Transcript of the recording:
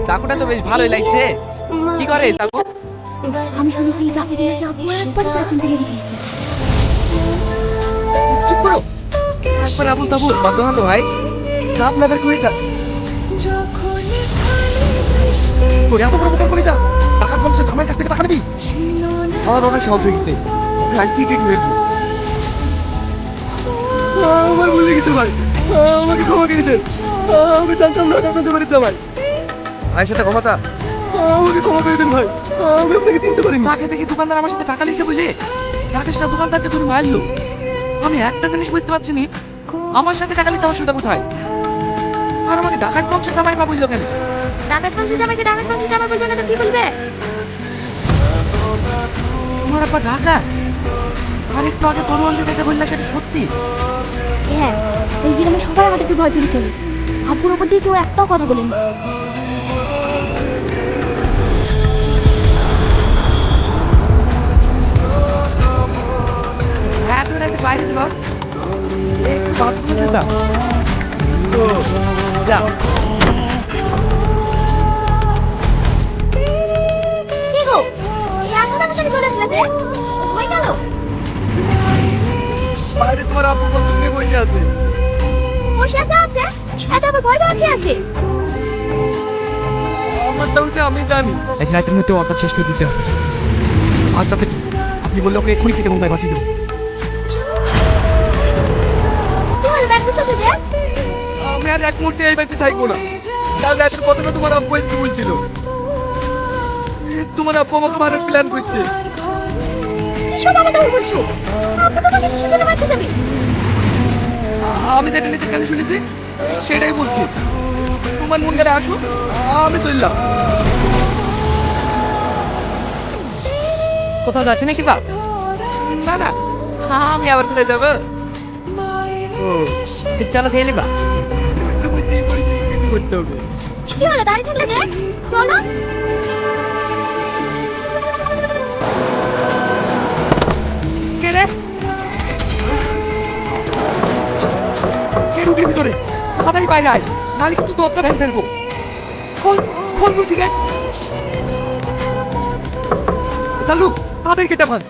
চাকুটা তো বেশ ভালোই লাগছে। কি করে এই চাকু? আমি শুনেছি চাকরি দিয়ে আপু একবারে 4 জন থেকে দিয়েছে। চুপ করো। একবার আবুল তাবুল বাদ হানো ভাই। আপনাদের কই যা? তোর এত বড় বোতল করে যা। টাকা কমছে, জামাইয়ের কাছ থেকে টাকা নিবি? আমার অনেক সাহস হয়ে গেছে। ভাই কি ঠিক হয়েছে? আমার ভুলে গেছে ভাই। আমাকে ক্ষমা করে দেন। আমি জানতাম না আপনাদের বাড়ির জামাই। ভাইয়ের সাথে ক্ষমতা। আমাকে ক্ষমা করে দেন ভাই। আমি আপনাকে চিনতে পারিনি। তাকে দেখি দোকানদার আমার সাথে টাকা নিয়েছে বুঝলে, রাকেশটা দোকানদারকে ধরে মারলো। আমি একটা জিনিস বুঝতে পারছি না, আমার সাথে টাকা নিতে অসুবিধা কোথায়? আর আমাকে ডাকাত বংশের জামাই বা বললো কেন? ডাকাত বংশের জামাইকে ডাকাত বংশের জামাই বলবে না তো কি বলবে? তোমার আব্বা ডাকাত? আর একটু আগে তরোয়াল দিয়ে যেতে বললে সেটা সত্যি? হ্যাঁ, এই গ্রামে সবাই আমাদেরকে ভয় পেয়েছে। আব্বুর উপর দিয়ে কেউ একটাও কথা বলেনি। হ্যাঁ তোর একটা বাইরে দিল একটু বাচ্চা যেতা তো যা। কি গো, এই এত তাড়াতাড়ি চলে আসলে যে? হয়ে গেল? বাইরে তোমার আব্বু বলতে বসে আছে। বসে আছে? এত আবার ভয় পাওয়ার কি আছে? আমারটা হচ্ছে আমি জানি। আজ রাতের মধ্যে অর্ডার শেষ করে দিতে হবে। আজ রাতে আপনি বললে ওকে এক্ষুনি কেটে মন্দায় বাঁচিয়ে দেবো। কি হলো ব্যাগ গুছাতে যে? আমি আর এক মুহূর্তে এই বাড়িতে থাকবো না। কাল রাতের কথাটা তোমার আব্বু একটু বলছিল। তোমার আব্বু আমাকে মারার প্ল্যান করছে। কি সব আমাদের উপর বলছো? আপনি তোমাকে কিসের জন্য মারতে যাবে? আমি যেটা নিজের কানে শুনেছি সেটাই বলছি। তোমার মন গেলে আসো, আমি চললাম। কোথাও যাচ্ছে নাকি বাপ? না না, আমি আবার কোথায় যাবো? ও চলো খেয়ে নিবা। করতে হবে। কি হলো দাঁড়িয়ে থাকলে যে? চলো। কে রে? কে ঢুকলি ভিতরে? তাড়াতাড়ি বাইরে আয়, নাহলে কিন্তু দরজা ভেঙে ফেলবো। খোল খোল বলছি রে। চালু তাড়াতাড়ি কেটে ভাঙ।